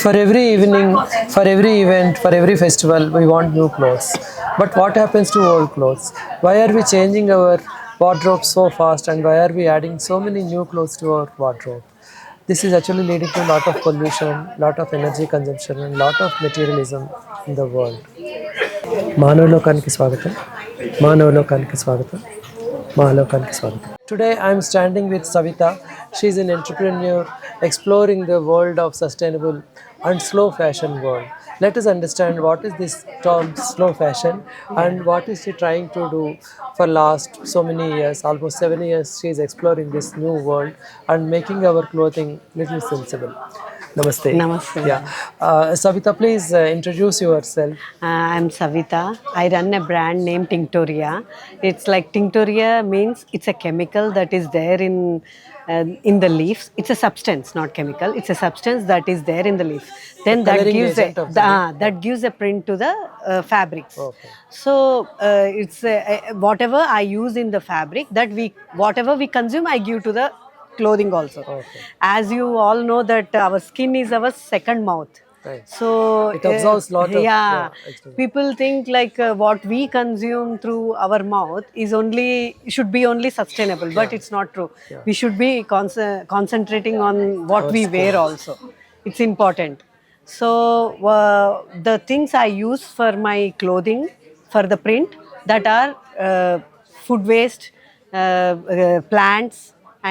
For every evening, for every event, for every festival, we want new clothes. But what happens to old clothes? Why are we changing our wardrobe so fast and why are we adding so many new clothes to our wardrobe? This is actually leading to a lot of pollution, lot of energy consumption and lot of materialism in the world. మానవలోకానికి స్వాగతం మానవలోకానికి స్వాగతం మానవలోకానికి స్వాగతం Today I am standing with Savita. She is an entrepreneur exploring the world of sustainable and slow fashion world. Let us understand what is this term slow fashion and what is she trying to do for last so many years, almost 7 years she is exploring this new world and making our clothing little sensible. Namaste. Namaste. Yeah. Savita, please introduce yourself. I'm Savita. I run a brand named Tinctoria. It's like Tinctoria means it's a chemical that is there in the leaves. It's a substance, not chemical. It's a substance that is there in the leaf. Then that coloring gives agent of the that gives a print to the fabrics. Okay. So it's whatever I use in the fabric that whatever we consume, I give to the clothing also. Okay. As you all know that our skin is our second mouth. Right. So It absorbs lot of external. people think like what we consume through our mouth is should be only sustainable, but it's not true. We should be concentrating on what we wear also. It's important. So the things I use for my clothing, for the print, that are food waste, plants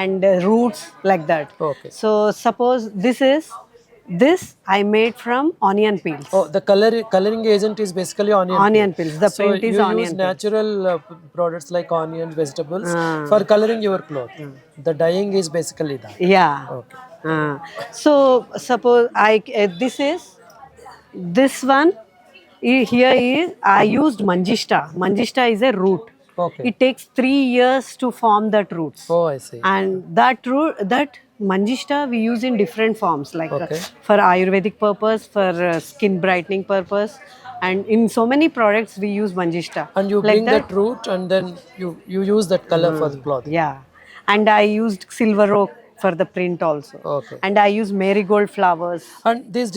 and roots, like that. Okay. So suppose this I made from onion peels. Oh, the coloring agent is basically onion Peels. The print is you onion use peels. natural products like onions, vegetables for coloring your cloth. The dyeing is basically that. Yeah. Okay. So suppose this one here is I used Manjishta. Manjishta is a root. Okay. It takes 3 years to form that roots. Oh, I see. And that Manjishta we use in different forms, like Okay. for Ayurvedic purpose, for skin brightening purpose, and in so many products we use Manjishta. And you like bring that root and then you use that color for the cloth. Yeah, and I used silver oak for the print also. Okay. And I use marigold flowers. And these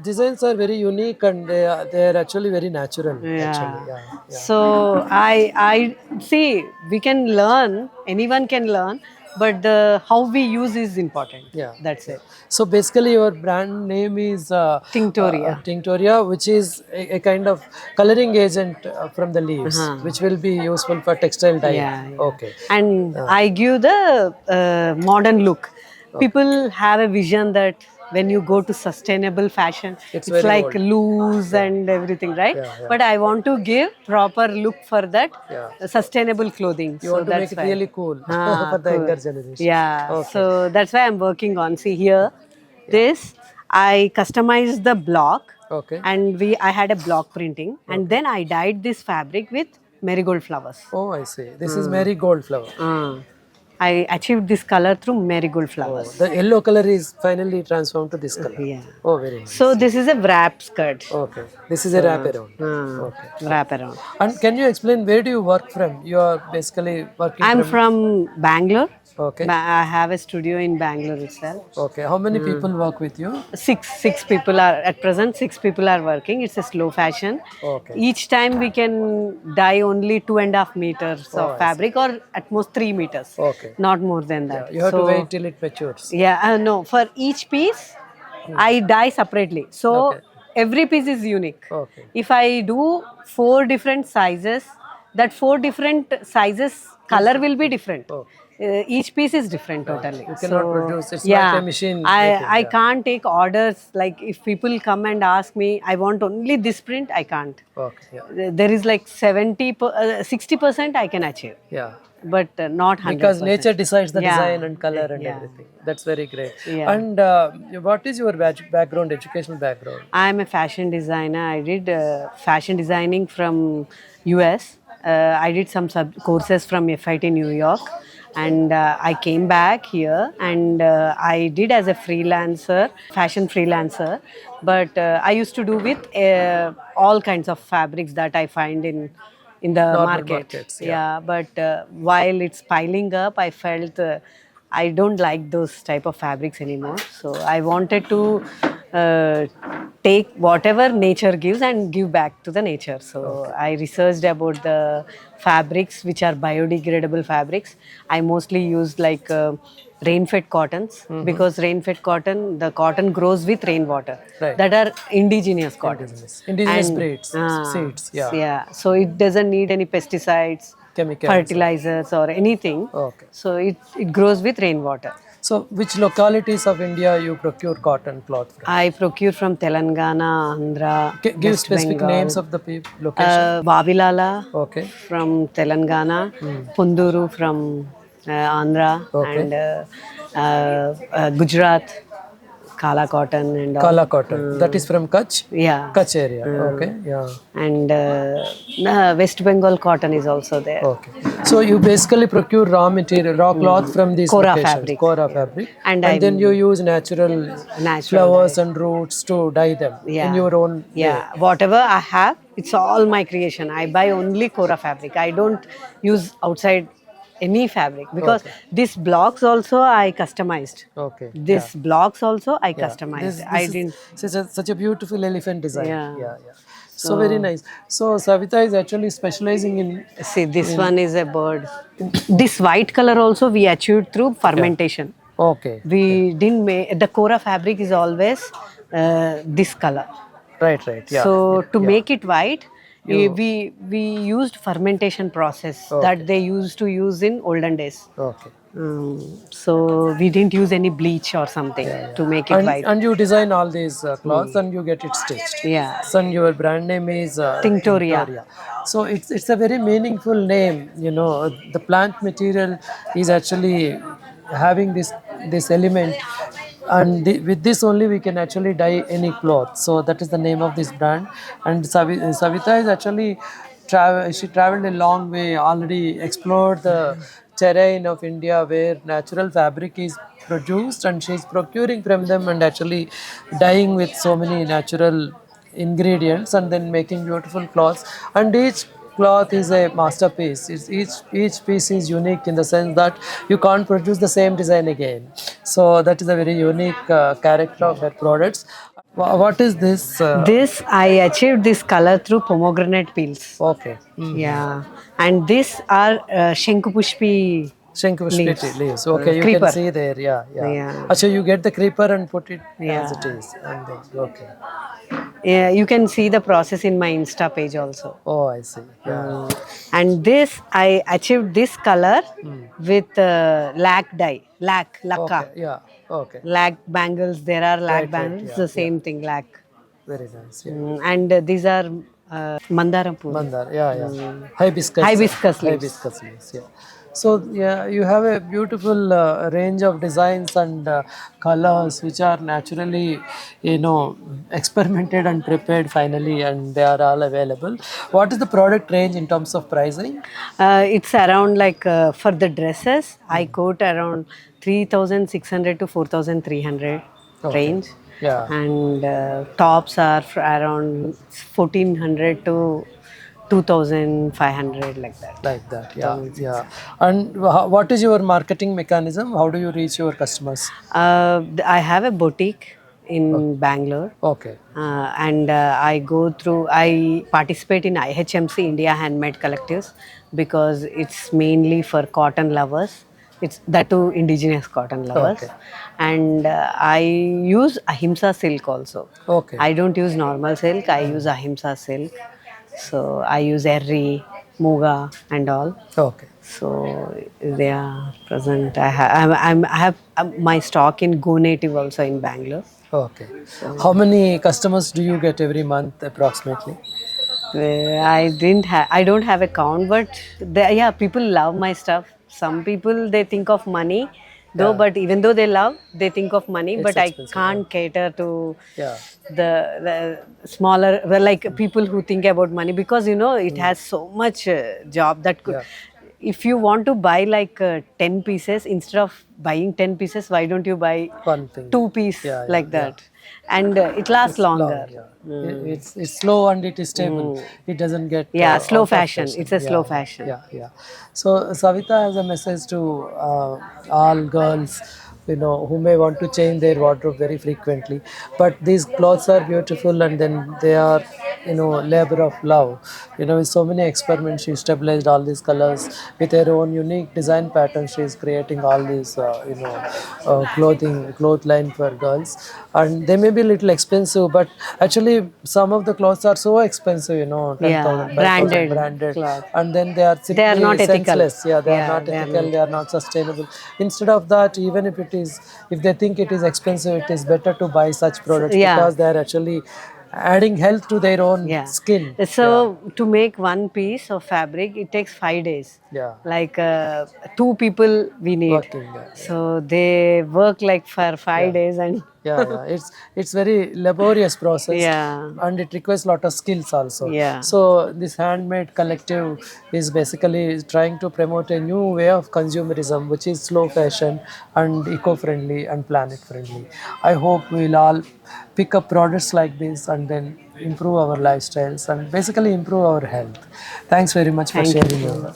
designs are very unique and they are actually very natural. Actually. Yeah. So I see we can learn. Anyone can learn, but the how we use is important. Yeah. That's it. So basically, your brand name is Tinctoria. Tinctoria, which is a kind of coloring agent from the leaves, which will be useful for textile dye. Yeah. Okay. And I give the modern look. People have a vision that when you go to sustainable fashion, it's very like old. loose and everything, right? Yeah. But I want to give proper look for that sustainable clothing. You want to make it really cool for the younger generation. Yeah. Okay. So that's why I'm working on. See here, this I customized the block. Okay. And I had a block printing, and then I dyed this fabric with marigold flowers. Oh, I see. This is marigold flower. I achieved this color through marigold flowers. The yellow color is finally transformed to this color. Yeah. Oh, very nice. So this is a wrap skirt. Okay. This is a wrap around. Okay. Wrap around. And can you explain where do you work from? You are basically working I'm from Bangalore. Okay. I have a studio in Bangalore itself. Okay. How many people work with you? Six people are at present. 6 people are working. It's a slow fashion. Okay. Each time we can dye only 2.5 meters of fabric, or at most 3 meters. Okay. Not more than that. You have to wait till it matures. Yeah. No. For each piece, I dye separately. So every piece is unique. Okay. If I do 4 different sizes, that 4 different sizes color will be different. Each piece is different totally. You cannot produce. It's like a machine. I can't take orders. Like if people come and ask me, I want only this print, I can't. Okay. Yeah. There is like 60% I can achieve. Yeah. But not 100%. Because nature decides the design and color and everything. That's very great. Yeah. And what is your background, educational background? I'm a fashion designer. I did fashion designing from US. I did some courses from FIT New York. And I came back here and I did as a freelancer, fashion freelancer. But I used to do with all kinds of fabrics that I find in the markets, But while it's piling up, I felt I don't like those type of fabrics anymore. So I wanted to take whatever nature gives and give back to the nature. So I researched about the fabrics which are biodegradable fabrics. I mostly used like rain-fed cottons, because rain-fed cotton, the cotton grows with rainwater. Right. That are indigenous cottons. Indigenous And, breeds, seeds, yeah. yeah. So it doesn't need any pesticides, Chemicals. fertilizers, or anything. Okay. So it grows with rainwater. So, which localities of India you procure cotton cloth from? I procure from Telangana, Andhra, Give West specific Bengal. names of the location. Vavilala Okay. from Telangana, Punduru from Andhra, Okay. and Gujarat, Kala cotton and all. Kala cotton. That is from Kutch? Yeah. Kutch area. Okay. Yeah. And West Bengal cotton is also there. Okay. So you basically procure raw material, raw cloth from these Kora locations. fabric. Kora fabric. And then you use natural flowers and roots to dye them in your own Yeah, whatever I have, it's all my creation. I buy only Kora fabric. I don't use outside any fabric, because these blocks also I customized. Okay. This blocks also I Yeah. customized. This I is didn't. such a beautiful elephant design. Yeah. Yeah. So very nice. So Savita is actually specializing in. See, this one is a bird. This white color also we achieved through fermentation. Okay. We didn't make the Kora fabric is always this color. Right. Yeah. So to make it white, we used fermentation process that they used to use in olden days. Okay. So we didn't use any bleach or something to make it white. And you design all these cloths and you get it stitched. Yeah. So your brand name is Tinctoria. So it's a very meaningful name. You know, the plant material is actually having this element, and with this only we can actually dye any cloth. So that is the name of this brand. And Savita is actually she traveled a long way, already explored the terrain of India where natural fabric is produced, and she's procuring from them and actually dyeing with so many natural ingredients and then making beautiful cloths. And each cloth is a masterpiece. Each piece is unique in the sense that you can't produce the same design again. So that is a very unique character of her products. What is this? This I achieved this color through pomegranate peels. Okay. Yeah, and these are Shankupushpi. Shankupushpi leaves. Okay, you Creeper. can see there. Yeah. Yeah. So you get the creeper and put it as it is. And then, okay. Yeah, you can see the process in my Insta page also. Oh, I see. Yeah. And this I achieved this color with lac dye, lacquer. Okay. Yeah. Okay. Lac bangles, there are lac bangles, yeah, the same thing, lac. Very nice. Yeah. And these are mandara pool. Mandar. Yeah. Hibiscus. Hibiscus leaves. Hibiscus leaves. Yeah. So yeah, you have a beautiful range of designs and colors which are naturally, experimented and prepared finally, and they are all available. What is the product range in terms of pricing? It's around like for the dresses, I quote around 3,600 to 4,300 range. Yeah. And tops are around 1,400 to 2,500, like that. Like that, yeah. And what is your marketing mechanism? How do you reach your customers? I have a boutique in Bangalore. Okay. And I participate in IHMC, India Handmade Collectives, because it's mainly for cotton lovers. It's that too indigenous cotton lovers. Okay. And I use Ahimsa silk also. Okay. I don't use normal silk, I use Ahimsa silk. So I use Erri, Muga and all. Okay. So they are present. I have my stock in Go Native also in Bangalore. Okay. How many customers do you get every month approximately? I don't have a count, but people love my stuff. Some people, they think of money though, but even though they love, they think of money, but I can't cater to the smaller, like people who think about money, because it has so much job that could. If you want to buy like 10 pieces, instead of buying 10 pieces, why don't you buy one thing, 2 pieces like that? And it lasts longer. It's slow and it is stable. It doesn't get slow fashion. It's a slow fashion. Yeah. So Savita has a message to all girls you know, who may want to change their wardrobe very frequently. But these clothes are beautiful, and then they are, you know, labor of love. You know, with so many experiments, she stabilized all these colors with her own unique design pattern. She is creating all these, cloth line for girls, and they may be a little expensive, but actually some of the clothes are so expensive, you know, 10,000, Yeah, 5,000 branded branded, cloth. and then they are They are simply not ethical. senseless. Yeah, they are Yeah, not they are ethical, not. they are not sustainable. Instead of that, even if it is, if they think it is expensive, it is better to buy such products, Yeah, because they are actually adding health to their own yeah. skin. Yeah, So to make one piece of fabric, it takes 5 days. yeah, Like two people we need. working. Yeah, yeah. So they work like for five Yeah. days and Yeah, it's very laborious process, yeah, and it requires a lot of skills also. yeah. So this handmade collective is basically trying to promote a new way of consumerism, which is slow fashion and eco-friendly and planet-friendly. I hope we'll all pick up products like this and then improve our lifestyles and basically improve our health. Thanks very much for Thank sharing you. your